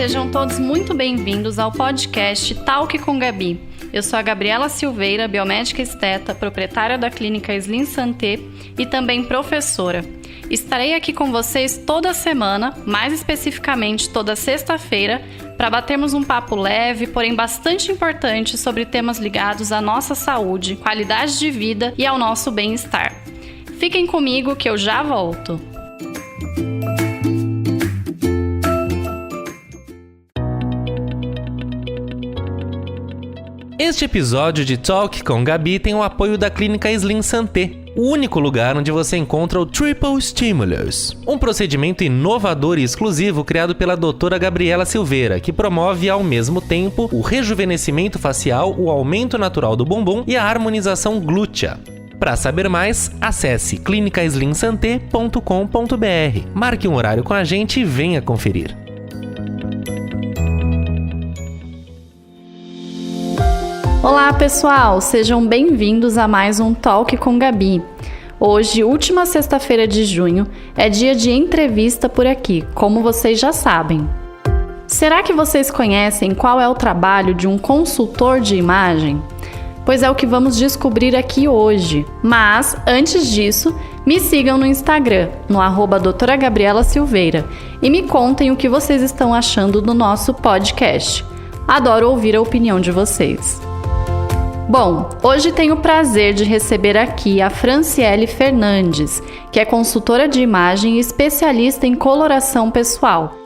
Sejam todos muito bem-vindos ao podcast Talk com Gabi. Eu sou a Gabriela Silveira, biomédica esteta, proprietária da clínica Slim Santé e também professora. Estarei aqui com vocês toda semana, mais especificamente toda sexta-feira, para batermos um papo leve, porém bastante importante sobre temas ligados à nossa saúde, qualidade de vida e ao nosso bem-estar. Fiquem comigo que eu já volto. Este episódio de Talk com Gabi tem o apoio da clínica Slim Santé, o único lugar onde você encontra o Triple Stimulus, um procedimento inovador e exclusivo criado pela doutora Gabriela Silveira, que promove ao mesmo tempo o rejuvenescimento facial, o aumento natural do bumbum e a harmonização glútea. Para saber mais, acesse clinicaslimsanté.com.br. Marque um horário com a gente e venha conferir. Olá pessoal, sejam bem-vindos a mais um Talk com Gabi. Hoje, última sexta-feira de junho, é dia de entrevista por aqui, como vocês já sabem. Será que vocês conhecem qual é o trabalho de um consultor de imagem? Pois é o que vamos descobrir aqui hoje. Mas, antes disso, me sigam no Instagram, no @doutora Gabriela Silveira, e me contem o que vocês estão achando do nosso podcast. Adoro ouvir a opinião de vocês. Bom, hoje tenho o prazer de receber aqui a Franciele Fernandes, que é consultora de imagem e especialista em coloração pessoal.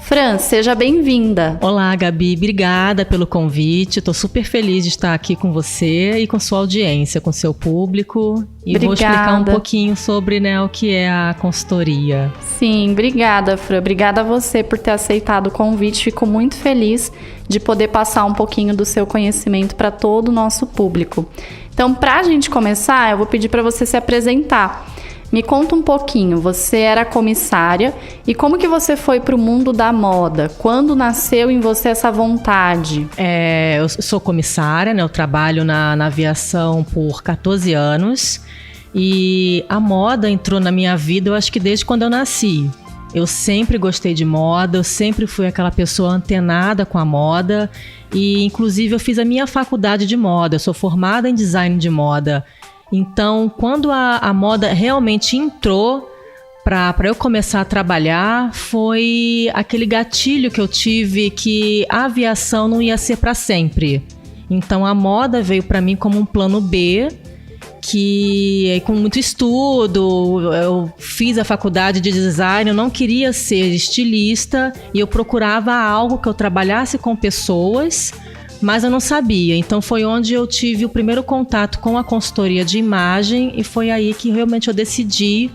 Fran, seja bem-vinda. Olá, Gabi. Obrigada pelo convite. Estou super feliz de estar aqui com você e com sua audiência, com seu público. E obrigada. Vou explicar um pouquinho sobre o que é a consultoria. Sim, obrigada, Fran. Obrigada a você por ter aceitado o convite. Fico muito feliz de poder passar um pouquinho do seu conhecimento para todo o nosso público. Então, para a gente começar, eu vou pedir para você se apresentar. Me conta um pouquinho, você era comissária e como que você foi para o mundo da moda? Quando nasceu em você essa vontade? Eu sou comissária, eu trabalho na aviação por 14 anos e a moda entrou na minha vida, eu acho que desde quando eu nasci. Eu sempre gostei de moda, eu sempre fui aquela pessoa antenada com a moda e inclusive eu fiz a minha faculdade de moda, eu sou formada em design de moda. Então, quando a moda realmente entrou para eu começar a trabalhar, foi aquele gatilho que eu tive que a aviação não ia ser para sempre. Então, a moda veio para mim como um plano B, que com muito estudo, eu fiz a faculdade de design, eu não queria ser estilista e eu procurava algo que eu trabalhasse com pessoas, mas eu não sabia, então foi onde eu tive o primeiro contato com a consultoria de imagem e foi aí que realmente eu decidi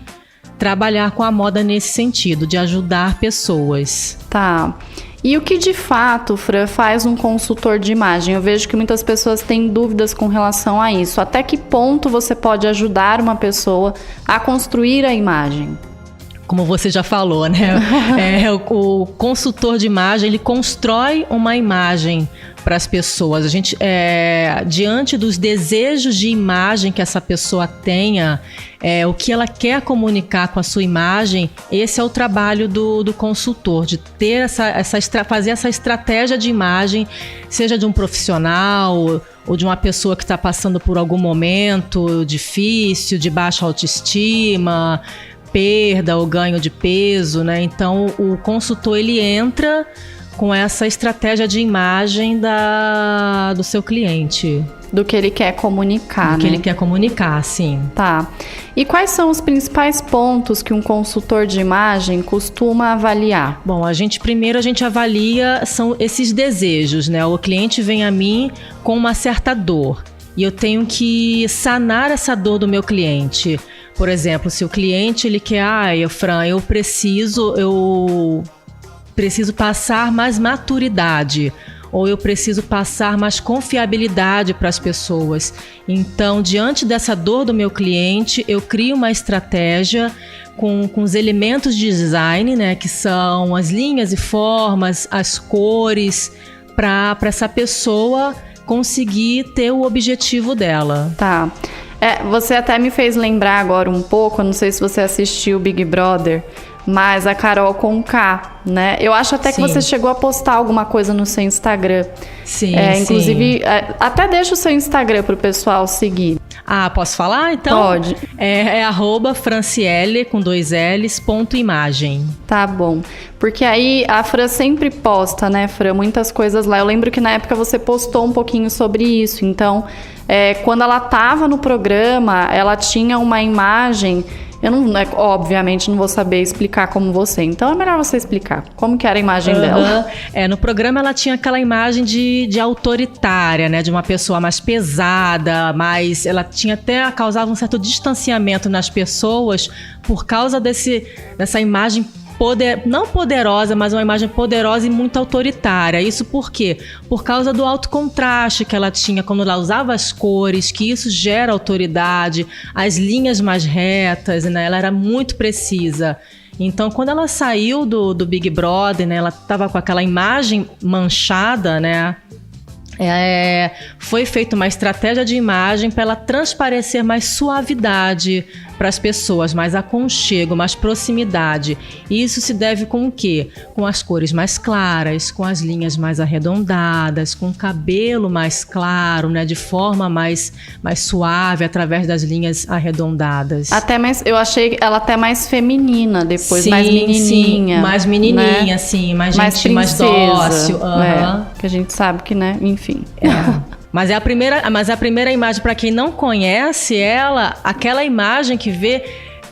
trabalhar com a moda nesse sentido, de ajudar pessoas. Tá. E o que de fato, Fran, faz um consultor de imagem? Eu vejo que muitas pessoas têm dúvidas com relação a isso. Até que ponto você pode ajudar uma pessoa a construir a imagem? Como você já falou, né? O consultor de imagem, ele constrói uma imagem para as pessoas. A gente, diante dos desejos de imagem que essa pessoa tenha, o que ela quer comunicar com a sua imagem, esse é o trabalho do consultor, de ter fazer essa estratégia de imagem, seja de um profissional ou de uma pessoa que está passando por algum momento difícil, de baixa autoestima, perda ou ganho de peso, né? Então o consultor ele entra com essa estratégia de imagem do seu cliente. Do que ele quer comunicar, né? Do que ele quer comunicar, sim. Tá. E quais são os principais pontos que um consultor de imagem costuma avaliar? Bom, primeiro a gente avalia são esses desejos, né? O cliente vem a mim com uma certa dor e eu tenho que sanar essa dor do meu cliente. Por exemplo, se o cliente ele quer, Fran, eu preciso passar mais maturidade, ou eu preciso passar mais confiabilidade para as pessoas. Então, diante dessa dor do meu cliente, eu crio uma estratégia com os elementos de design, né, que são as linhas e formas, as cores, para essa pessoa conseguir ter o objetivo dela. Tá. Você até me fez lembrar agora um pouco, eu não sei se você assistiu Big Brother, mas a Carol Conká, né? Eu acho até que você chegou a postar alguma coisa no seu Instagram. Sim, inclusive, até deixa o seu Instagram pro pessoal seguir. Posso falar? Então, pode. É @Franciele, com 2 L's, .imagem. Tá bom. Porque aí a Fran sempre posta, né, Fran, muitas coisas lá. Eu lembro que na época você postou um pouquinho sobre isso. Então, quando ela tava no programa, ela tinha uma imagem... Eu obviamente não vou saber explicar como você, então é melhor você explicar como que era a imagem dela. No programa ela tinha aquela imagem de autoritária, né, de uma pessoa mais pesada, mas ela causava um certo distanciamento nas pessoas por causa dessa imagem não poderosa, mas uma imagem poderosa e muito autoritária. Isso por quê? Por causa do alto contraste que ela tinha quando ela usava as cores, que isso gera autoridade, as linhas mais retas, né? Ela era muito precisa. Então, quando ela saiu do Big Brother, né, ela estava com aquela imagem manchada, né? Foi feita uma estratégia de imagem para ela transparecer mais suavidade para as pessoas, mais aconchego, mais proximidade. E isso se deve com o quê? Com as cores mais claras, com as linhas mais arredondadas, com o cabelo mais claro, né, de forma mais suave, através das linhas arredondadas. Eu achei ela até mais feminina depois, mais menininha. Sim, mais menininha, né? sim, mais gentil, mais dócil. Que a gente sabe que, né, enfim. Mas a primeira imagem, para quem não conhece ela, aquela imagem que vê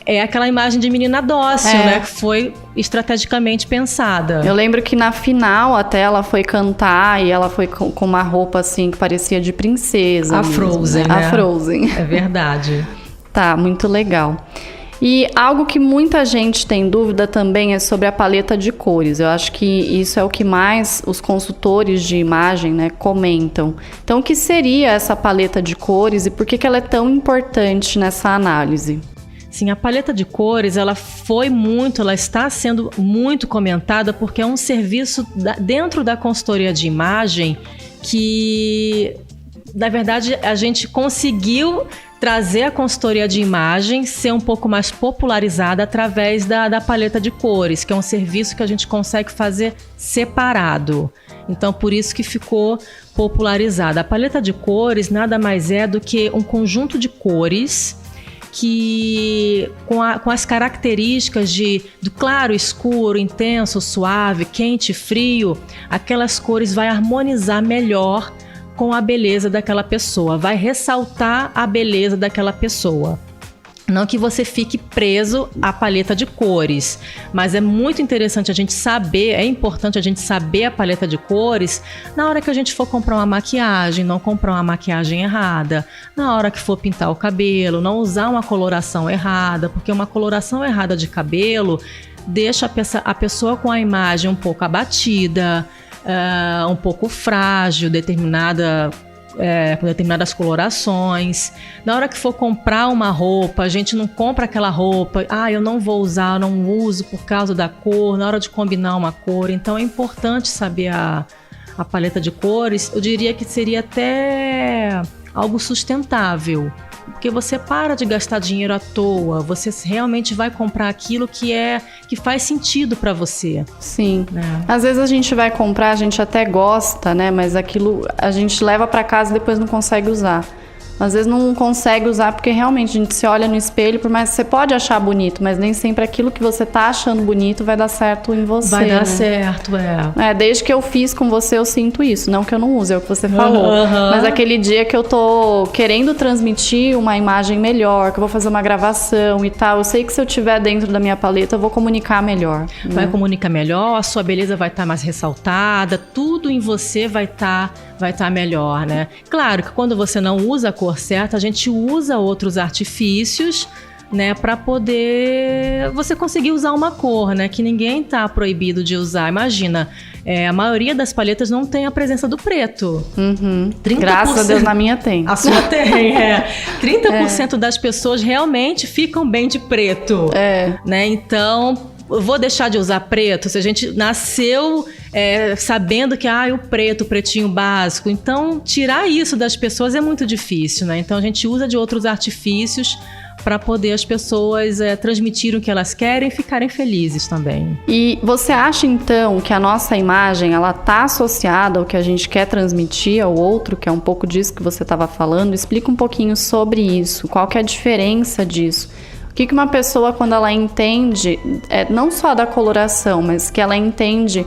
é aquela imagem de menina dócil, né? Que foi estrategicamente pensada. Eu lembro que na final até ela foi cantar e ela foi com uma roupa assim que parecia de princesa. A Frozen, né? A Frozen. É verdade. Tá, muito legal. E algo que muita gente tem dúvida também é sobre a paleta de cores. Eu acho que isso é o que mais os consultores de imagem, né, comentam. Então, o que seria essa paleta de cores e por que ela é tão importante nessa análise? Sim, a paleta de cores, ela está sendo muito comentada porque é um serviço dentro da consultoria de imagem que, na verdade, a gente conseguiu trazer a consultoria de imagem ser um pouco mais popularizada através da paleta de cores, que é um serviço que a gente consegue fazer separado. Então, por isso que ficou popularizada. A paleta de cores nada mais é do que um conjunto de cores que, com as características do claro, escuro, intenso, suave, quente, frio, aquelas cores vai harmonizar melhor com a beleza daquela pessoa, vai ressaltar a beleza daquela pessoa. Não que você fique preso à paleta de cores, mas é muito interessante a gente saber, é importante a gente saber a paleta de cores na hora que a gente for comprar uma maquiagem, não comprar uma maquiagem errada, na hora que for pintar o cabelo, não usar uma coloração errada, porque uma coloração errada de cabelo deixa a pessoa com a imagem um pouco abatida, um pouco frágil, com determinadas colorações. Na hora que for comprar uma roupa, a gente não compra aquela roupa, eu não vou usar, eu não uso por causa da cor, na hora de combinar uma cor. Então é importante saber a paleta de cores. Eu diria que seria até algo sustentável, porque você para de gastar dinheiro à toa, você realmente vai comprar aquilo que faz sentido para você. Sim. Às vezes a gente vai comprar, a gente até gosta, né? Mas aquilo a gente leva para casa e depois não consegue usar. Às vezes não consegue usar porque realmente a gente se olha no espelho, por mais que você pode achar bonito, mas nem sempre aquilo que você tá achando bonito vai dar certo em você. Vai dar certo, desde que eu fiz com você, eu sinto isso. Não que eu não use, é o que você falou. Mas aquele dia que eu tô querendo transmitir uma imagem melhor, que eu vou fazer uma gravação e tal, eu sei que se eu tiver dentro da minha paleta, eu vou comunicar melhor. Vai comunicar melhor, a sua beleza vai estar mais ressaltada, tudo em você vai estar melhor, né? Claro que quando você não usa a cor certa, a gente usa outros artifícios, né, para poder você conseguir usar uma cor, né, que ninguém tá proibido de usar. Imagina, a maioria das paletas não tem a presença do preto. 30%, graças a Deus, na minha tem. A sua tem, 30% das pessoas realmente ficam bem de preto. Né? Então, Eu vou deixar de usar preto se a gente nasceu sabendo que o preto, o pretinho básico. Então, tirar isso das pessoas é muito difícil, né? Então, a gente usa de outros artifícios para poder as pessoas transmitirem o que elas querem e ficarem felizes também. E você acha, então, que a nossa imagem, ela está associada ao que a gente quer transmitir ao outro, que é um pouco disso que você estava falando? Explica um pouquinho sobre isso. Qual que é a diferença disso? O que uma pessoa, quando ela entende, não só da coloração, mas que ela entende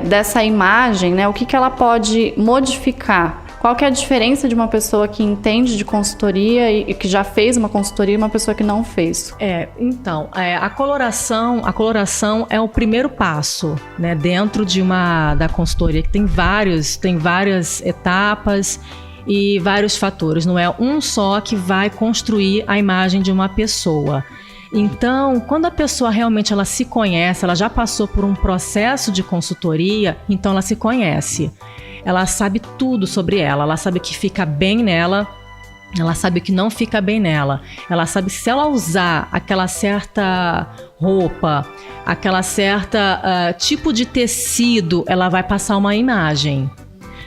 dessa imagem, né? O que ela pode modificar? Qual que é a diferença de uma pessoa que entende de consultoria e que já fez uma consultoria e uma pessoa que não fez? Então, a coloração é o primeiro passo, né, dentro da consultoria, que tem várias etapas e vários fatores. Não é um só que vai construir a imagem de uma pessoa. Então, quando a pessoa realmente ela se conhece, ela já passou por um processo de consultoria, então ela se conhece. Ela sabe tudo sobre ela sabe o que fica bem nela, ela sabe o que não fica bem nela. Ela sabe se ela usar aquela certa roupa, aquela certa tipo de tecido, ela vai passar uma imagem.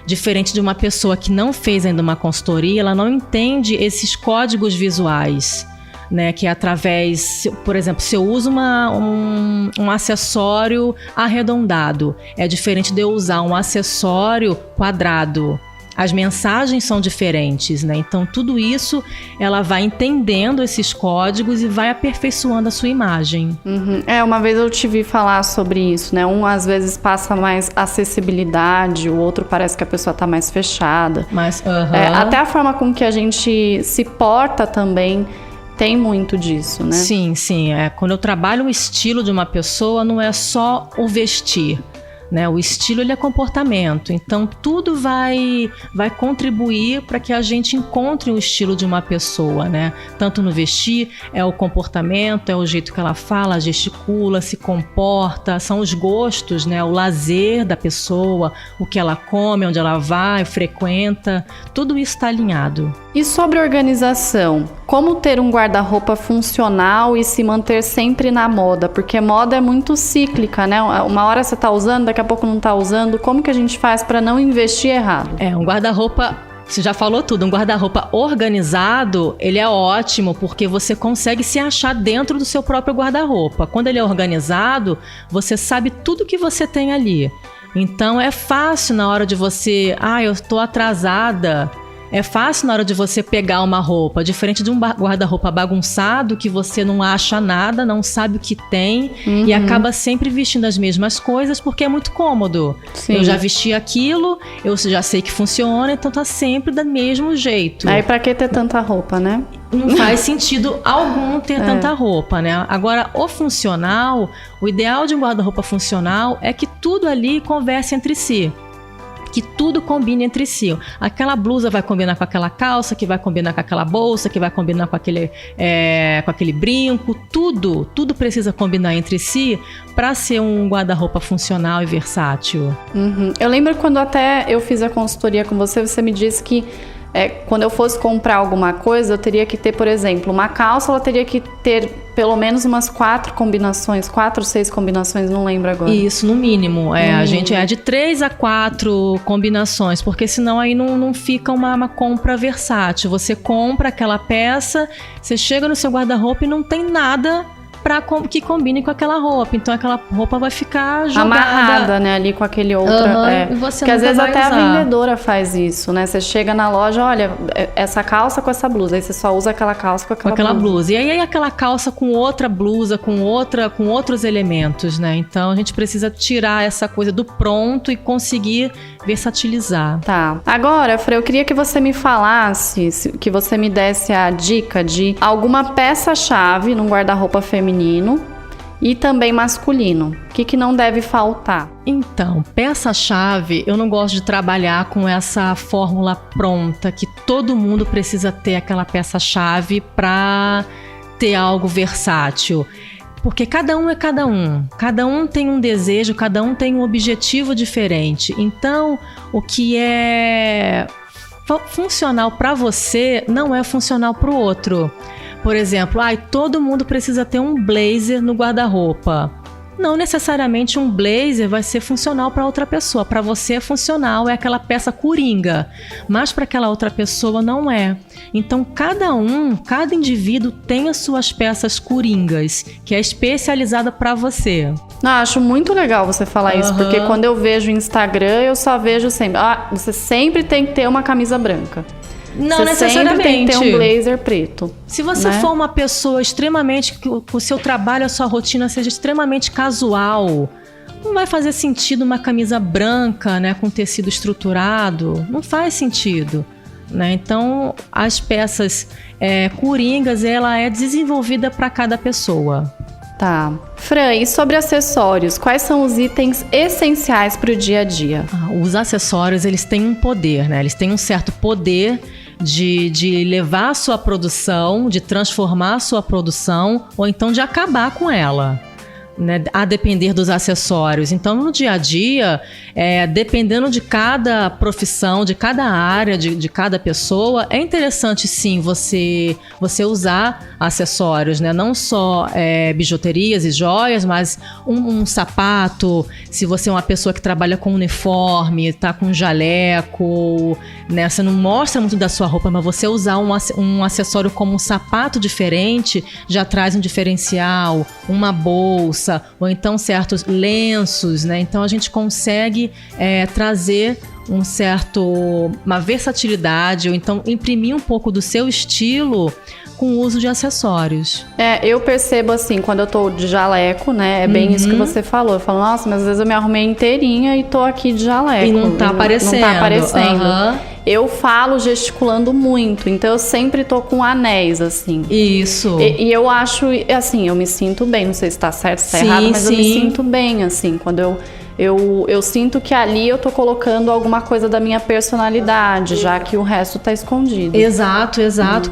Diferente de uma pessoa que não fez ainda uma consultoria, ela não entende esses códigos visuais, né, que é através, por exemplo, se eu uso um acessório arredondado, é diferente de eu usar um acessório quadrado. As mensagens são diferentes, né? Então, tudo isso, ela vai entendendo esses códigos e vai aperfeiçoando a sua imagem. Uhum. Uma vez eu te vi falar sobre isso, né? Um, às vezes, passa mais acessibilidade, o outro parece que a pessoa tá mais fechada. Até a forma com que a gente se porta também tem muito disso, né? Sim. Quando eu trabalho o estilo de uma pessoa, não é só o vestir, né? O estilo, ele é comportamento. Então, tudo vai contribuir para que a gente encontre o estilo de uma pessoa, né? Tanto no vestir, é o comportamento, é o jeito que ela fala, gesticula, se comporta, são os gostos, né? O lazer da pessoa, o que ela come, onde ela vai, frequenta, tudo isso está alinhado. E sobre organização, como ter um guarda-roupa funcional e se manter sempre na moda? Porque moda é muito cíclica, né? Uma hora você tá usando, daqui a pouco não tá usando. Como que a gente faz para não investir errado? Um guarda-roupa, você já falou tudo, um guarda-roupa organizado, ele é ótimo porque você consegue se achar dentro do seu próprio guarda-roupa. Quando ele é organizado, você sabe tudo que você tem ali. Então é fácil na hora de você, eu tô atrasada. É fácil na hora de você pegar uma roupa, diferente de um guarda-roupa bagunçado, que você não acha nada, não sabe o que tem, e acaba sempre vestindo as mesmas coisas, porque é muito cômodo. Sim. Eu já vesti aquilo, eu já sei que funciona, então tá sempre do mesmo jeito. Aí pra que ter tanta roupa, né? Não faz sentido algum ter tanta roupa, né? Agora, o funcional, o ideal de um guarda-roupa funcional é que tudo ali converse entre si. Que tudo combine entre si. Aquela blusa vai combinar com aquela calça, que vai combinar com aquela bolsa, que vai combinar com aquele brinco. Tudo precisa combinar entre si para ser um guarda-roupa funcional e versátil. Uhum. Eu lembro quando até eu fiz a consultoria com você, você me disse que quando eu fosse comprar alguma coisa, eu teria que ter, por exemplo, uma calça, ela teria que ter pelo menos umas 4 ou 6 combinações, não lembro agora. Isso, no mínimo. A gente de 3 a 4 combinações, porque senão aí não fica uma compra versátil. Você compra aquela peça, você chega no seu guarda-roupa e não tem nada que combine com aquela roupa. Então aquela roupa vai ficar jogada, amarrada, né, ali com aquele outro. E você porque às vezes até usar. A vendedora faz isso, né? Você chega na loja, olha, essa calça com essa blusa, aí você só usa aquela calça com aquela blusa. E aí aquela calça com outra blusa, com outros elementos, né? Então a gente precisa tirar essa coisa do pronto e conseguir versatilizar. Tá. Agora, Fre, eu queria que você me falasse, que você me desse a dica de alguma peça-chave num guarda-roupa feminino e também masculino. O que não deve faltar? Então, peça-chave, eu não gosto de trabalhar com essa fórmula pronta, que todo mundo precisa ter aquela peça-chave para ter algo versátil. Porque cada um é cada um. Cada um tem um desejo, cada um tem um objetivo diferente. Então, o que é funcional para você não é funcional para o outro. Por exemplo, todo mundo precisa ter um blazer no guarda-roupa. Não necessariamente um blazer vai ser funcional para outra pessoa. Para você é funcional, é aquela peça coringa, mas para aquela outra pessoa não é. Então cada indivíduo tem as suas peças coringas, que é especializada para você. Acho muito legal você falar isso, porque quando eu vejo o Instagram, eu só vejo sempre, você sempre tem que ter uma camisa branca. Não você necessariamente. Sempre tem que ter um blazer preto. Se você for uma pessoa extremamente, que o seu trabalho, a sua rotina seja extremamente casual, não vai fazer sentido uma camisa branca, né, com tecido estruturado. Não faz sentido, né? Então, as peças coringas, ela é desenvolvida para cada pessoa. Tá. Fran, e sobre acessórios, quais são os itens essenciais para o dia a dia? Os acessórios, eles têm um poder, né? Eles têm um certo poder de levar a sua produção, de transformar a sua produção, ou então de acabar com ela, né? A depender dos acessórios. Então, no dia a dia, dependendo de cada profissão, de cada área, de cada pessoa, é interessante sim você usar acessórios, né? Não só bijuterias e joias, mas um sapato. Se você é uma pessoa que trabalha com uniforme, tá com jaleco, né? Você não mostra muito da sua roupa, mas você usar um acessório como um sapato diferente já traz um diferencial, uma bolsa, ou então certos lenços, né? Então a gente consegue trazer uma versatilidade, ou então imprimir um pouco do seu estilo com o uso de acessórios. Eu percebo assim, quando eu tô de jaleco, né? É bem isso que você falou. Eu falo, nossa, mas às vezes eu me arrumei inteirinha e tô aqui de jaleco. E não tá aparecendo. Não tá aparecendo. Eu falo gesticulando muito, então eu sempre tô com anéis, assim. Isso. E eu acho, assim, eu me sinto bem. Não sei se tá certo, se tá errado, mas eu me sinto bem, assim, quando eu sinto que ali eu tô colocando alguma coisa da minha personalidade, já que o resto tá escondido. Exato.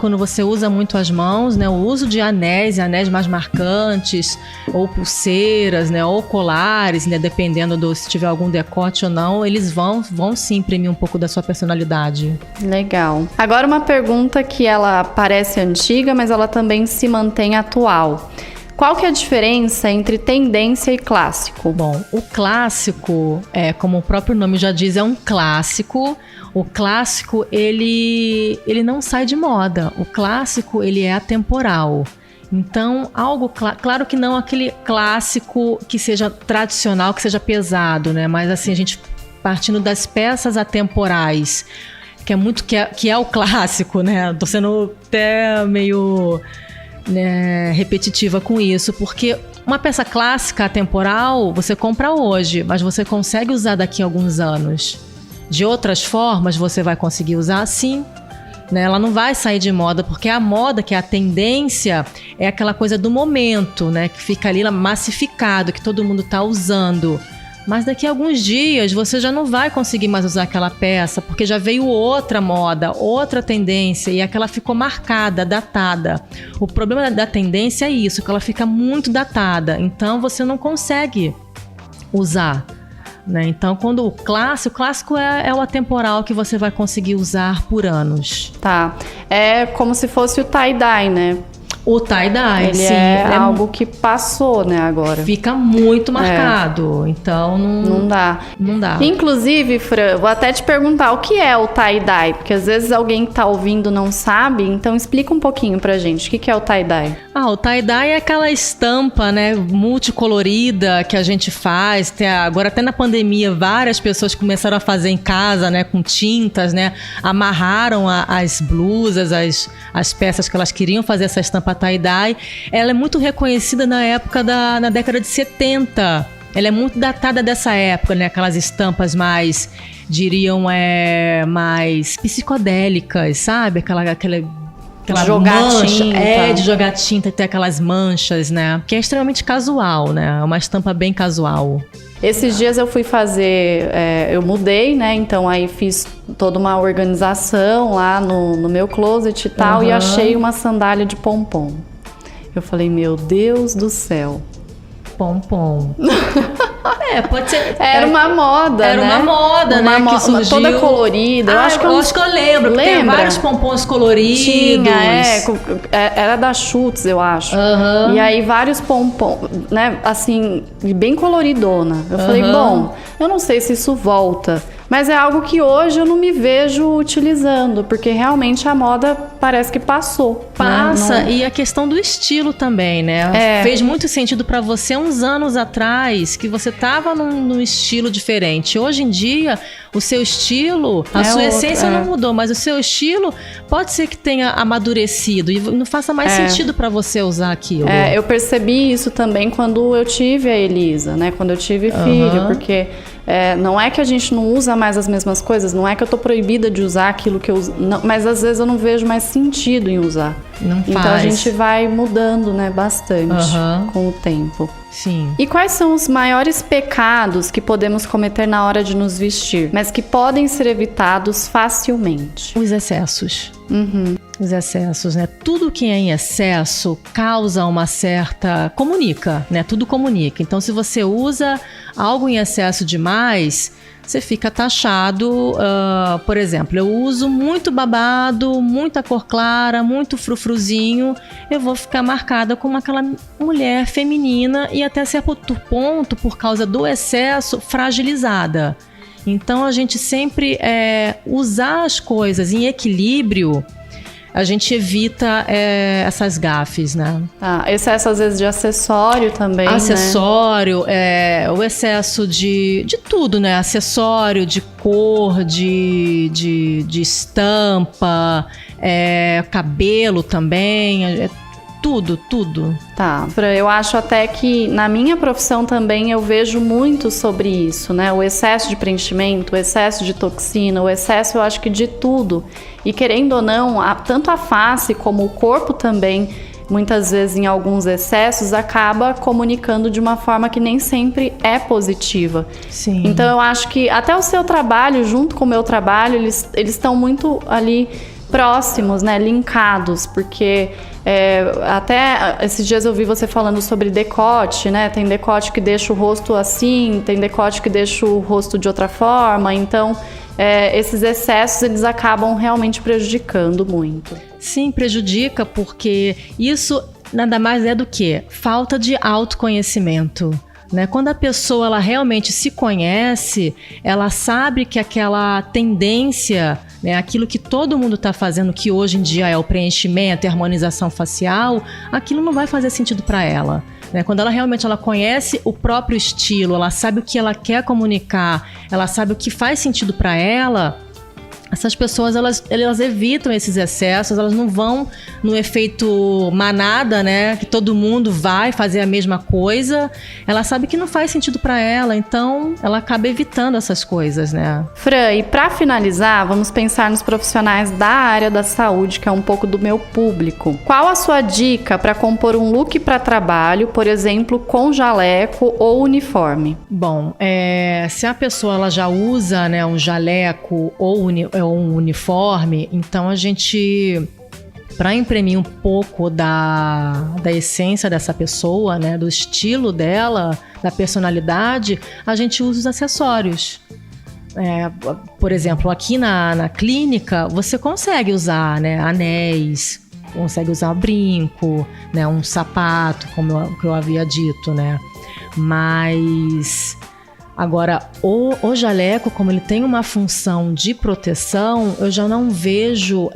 Quando você usa muito as mãos, né? O uso de anéis mais marcantes, ou pulseiras, né? Ou colares, né? Dependendo se tiver algum decote ou não, eles vão sim imprimir um pouco da sua personalidade. Legal. Agora uma pergunta que ela parece antiga, mas ela também se mantém atual. Qual que é a diferença entre tendência e clássico? Bom, o clássico, como o próprio nome já diz, é um clássico. O clássico, ele não sai de moda. O clássico, ele é atemporal. Então, claro que não aquele clássico que seja tradicional, que seja pesado, né? Mas assim, a gente partindo das peças atemporais, que é o clássico, né? Tô sendo até meio repetitiva com isso, porque uma peça clássica atemporal você compra hoje, mas você consegue usar daqui a alguns anos. De outras formas você vai conseguir usar sim, né? Ela não vai sair de moda, porque a moda, que é a tendência, é aquela coisa do momento, né? Que fica ali massificado, que todo mundo tá usando. Mas daqui a alguns dias você já não vai conseguir mais usar aquela peça, porque já veio outra moda, outra tendência, e aquela ficou marcada, datada. O problema da tendência é isso, que ela fica muito datada, então você não consegue usar, né? Então, quando o clássico é o atemporal, que você vai conseguir usar por anos. Tá, é como se fosse o tie-dye, né? O tie-dye, ele sim, é algo que passou, né, agora. Fica muito marcado, então não dá. Não dá. Inclusive, Fran, vou até te perguntar o que é o tie-dye, porque às vezes alguém que tá ouvindo não sabe, então explica um pouquinho pra gente, o que é o tie-dye? O tie-dye é aquela estampa, né, multicolorida que a gente faz. Agora até na pandemia, várias pessoas começaram a fazer em casa, né, com tintas, né, amarraram as blusas, as peças que elas queriam fazer essa estampa tie-dye. Ela é muito reconhecida na década de 70. Ela é muito datada dessa época, né? Aquelas estampas mais, mais psicodélicas, sabe? Aquela jogar mancha, tinta. De jogar tinta e ter aquelas manchas, né? Que é extremamente casual, né? É uma estampa bem casual. Esses dias eu fui fazer, eu mudei, né? Então aí fiz toda uma organização lá no meu closet e tal, e achei uma sandália de pompom. Eu falei, meu Deus do céu. Pompom. Pode ser. Era uma moda, Era né? uma moda, né? Que surgiu. Toda colorida. Eu acho que eu lembro. Lembra? Tem vários pompons coloridos. Tinha, era da Schutz, eu acho. Uhum. E aí vários pompons, né? Assim, bem coloridona. Eu falei, bom, eu não sei se isso volta. Mas é algo que hoje eu não me vejo utilizando, porque realmente a moda parece que passou. Passa, né? E a questão do estilo também, né? Fez muito sentido pra você uns anos atrás, que você tava num estilo diferente. Hoje em dia, o seu estilo, a sua essência não mudou, mas o seu estilo pode ser que tenha amadurecido e não faça mais sentido pra você usar aquilo. Eu percebi isso também quando eu tive a Elisa, né? Quando eu tive filho, porque... não é que a gente não usa mais as mesmas coisas, não é que eu tô proibida de usar aquilo que eu uso, não, mas às vezes eu não vejo mais sentido em usar. Não então faz. A gente vai mudando, né, bastante com o tempo. Sim. E quais são os maiores pecados que podemos cometer na hora de nos vestir, mas que podem ser evitados facilmente? Os excessos. Os excessos, né? Tudo que é em excesso causa uma certa... comunica, né? Tudo comunica. Então, se você usa algo em excesso demais, você fica taxado. Por exemplo, eu uso muito babado, muita cor clara, muito frufruzinho, eu vou ficar marcada como aquela mulher feminina e até certo ponto, por causa do excesso, fragilizada. Então, a gente sempre usar as coisas em equilíbrio, a gente evita essas gafes, né? Excesso às vezes de acessório também, acessório, né? O excesso de tudo, né? Acessório, de cor, de estampa, cabelo também, tudo. Tá, eu acho até que na minha profissão também eu vejo muito sobre isso, né? O excesso de preenchimento, o excesso de toxina, o excesso, eu acho que de tudo. E querendo ou não, tanto a face como o corpo também, muitas vezes em alguns excessos, acaba comunicando de uma forma que nem sempre é positiva. Sim. Então eu acho que até o seu trabalho, junto com o meu trabalho, eles estão muito ali próximos, né, linkados, porque até esses dias eu vi você falando sobre decote, né, tem decote que deixa o rosto assim, tem decote que deixa o rosto de outra forma, então esses excessos eles acabam realmente prejudicando muito. Sim, prejudica, porque isso nada mais é do que falta de autoconhecimento. Né? Quando a pessoa ela realmente se conhece, ela sabe que aquela tendência, né, aquilo que todo mundo está fazendo, que hoje em dia é o preenchimento, a harmonização facial, aquilo não vai fazer sentido para ela. Né? Quando ela realmente conhece o próprio estilo, ela sabe o que ela quer comunicar, ela sabe o que faz sentido para ela, essas pessoas elas evitam esses excessos, elas não vão no efeito manada, né? Que todo mundo vai fazer a mesma coisa. Ela sabe que não faz sentido para ela, então ela acaba evitando essas coisas, né? Fran, e para finalizar, vamos pensar nos profissionais da área da saúde, que é um pouco do meu público. Qual a sua dica para compor um look para trabalho, por exemplo, com jaleco ou uniforme? Bom, se a pessoa ela já usa, né, um jaleco ou um uniforme, então a gente, para imprimir um pouco da essência dessa pessoa, né, do estilo dela, da personalidade, a gente usa os acessórios. Por exemplo, aqui na clínica, você consegue usar, né, anéis, consegue usar brinco, né, um sapato, como eu havia dito, né? Mas agora, o jaleco, como ele tem uma função de proteção, eu já não vejo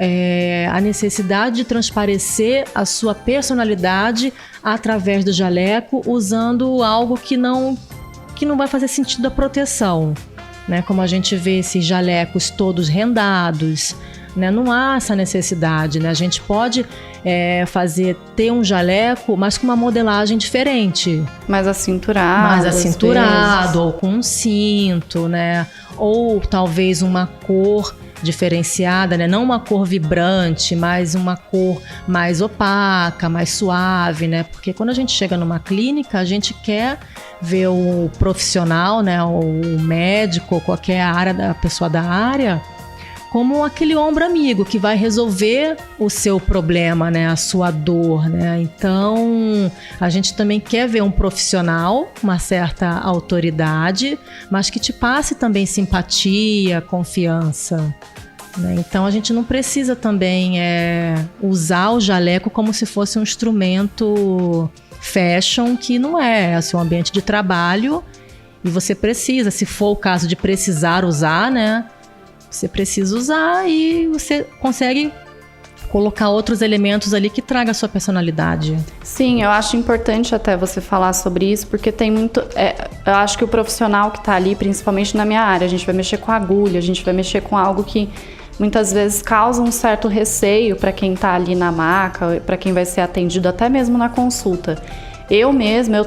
a necessidade de transparecer a sua personalidade através do jaleco, usando algo que não vai fazer sentido da proteção, né? Como a gente vê esses jalecos todos rendados, né? Não há essa necessidade, né? A gente pode ter um jaleco, mas com uma modelagem diferente. Mais acinturado, ou com um cinto, né? Ou talvez uma cor diferenciada, né? Não uma cor vibrante, mas uma cor mais opaca, mais suave, né? Porque quando a gente chega numa clínica, a gente quer ver o profissional, né? O médico, qualquer área da pessoa da área, como aquele ombro amigo que vai resolver o seu problema, né? A sua dor, né? Então, a gente também quer ver um profissional, uma certa autoridade, mas que te passe também simpatia, confiança, né? Então, a gente não precisa também usar o jaleco como se fosse um instrumento fashion, que não é assim, um ambiente de trabalho, e você precisa, se for o caso de precisar usar, né? Você precisa usar e você consegue colocar outros elementos ali que traga a sua personalidade. Sim, eu acho importante até você falar sobre isso, porque tem muito... eu acho que o profissional que está ali, principalmente na minha área, a gente vai mexer com agulha, a gente vai mexer com algo que muitas vezes causa um certo receio para quem está ali na maca, para quem vai ser atendido até mesmo na consulta. Eu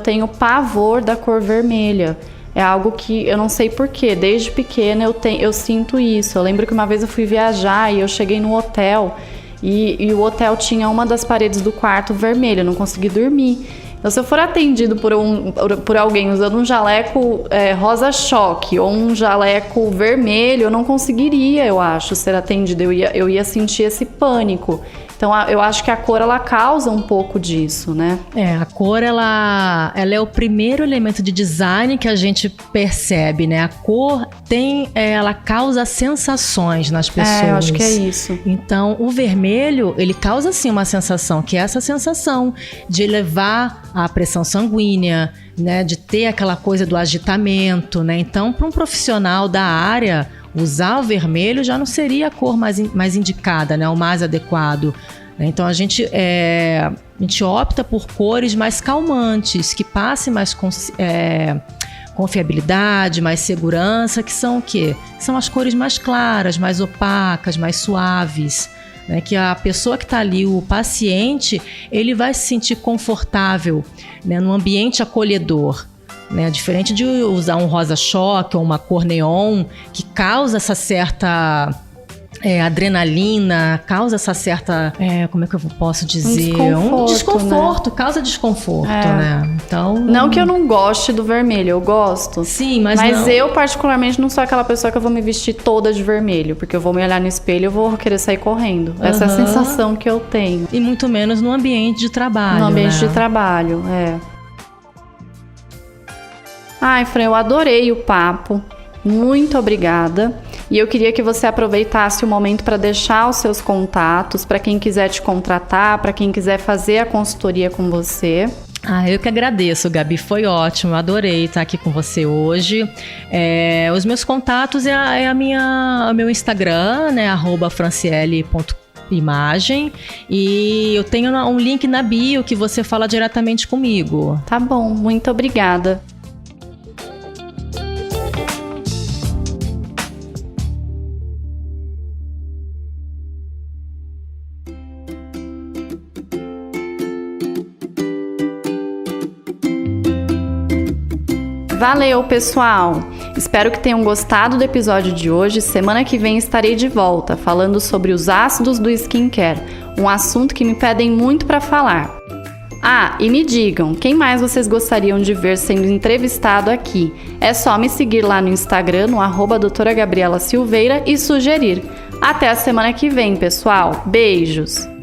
tenho pavor da cor vermelha. É algo que eu não sei porquê, desde pequena eu sinto isso. Eu lembro que uma vez eu fui viajar e eu cheguei no hotel e o hotel tinha uma das paredes do quarto vermelha, eu não consegui dormir. Então, se eu for atendido por alguém usando um jaleco rosa-choque ou um jaleco vermelho, eu não conseguiria, eu acho, ser atendido. Eu ia sentir esse pânico. Então, eu acho que a cor, ela causa um pouco disso, né? A cor, ela é o primeiro elemento de design que a gente percebe, né? A cor ela causa sensações nas pessoas. Eu acho que é isso. Então, o vermelho, ele causa, sim, uma sensação, que é essa sensação de elevar a pressão sanguínea, né? De ter aquela coisa do agitamento, né? Então, para um profissional da área, usar o vermelho já não seria a cor mais indicada, né? O mais adequado. Então a gente opta por cores mais calmantes, que passem mais confiabilidade, mais segurança, que são o quê? São as cores mais claras, mais opacas, mais suaves, né? Que a pessoa que está ali, o paciente, ele vai se sentir confortável, né? Num ambiente acolhedor. Né? Diferente de usar um rosa-choque ou uma cor neon, que causa essa certa adrenalina, causa essa certa... como é que eu posso dizer? Um desconforto, né? Causa desconforto, né? Então... Não que eu não goste do vermelho, eu gosto. Sim, mas eu particularmente não sou aquela pessoa que eu vou me vestir toda de vermelho, porque eu vou me olhar no espelho e eu vou querer sair correndo. Essa é a sensação que eu tenho. E muito menos no ambiente de trabalho, No ambiente de trabalho, Ai, Fran, eu adorei o papo. Muito obrigada. E eu queria que você aproveitasse o momento para deixar os seus contatos, para quem quiser te contratar, para quem quiser fazer a consultoria com você. Eu que agradeço, Gabi, foi ótimo, adorei estar aqui com você hoje. Os meus contatos o meu Instagram, né, @franciele.imagem, e eu tenho um link na bio que você fala diretamente comigo. Tá bom, muito obrigada. Valeu, pessoal! Espero que tenham gostado do episódio de hoje. Semana que vem estarei de volta, falando sobre os ácidos do skincare, um assunto que me pedem muito para falar. E me digam, quem mais vocês gostariam de ver sendo entrevistado aqui? É só me seguir lá no Instagram, no @doutora Gabriela Silveira, e sugerir. Até a semana que vem, pessoal! Beijos!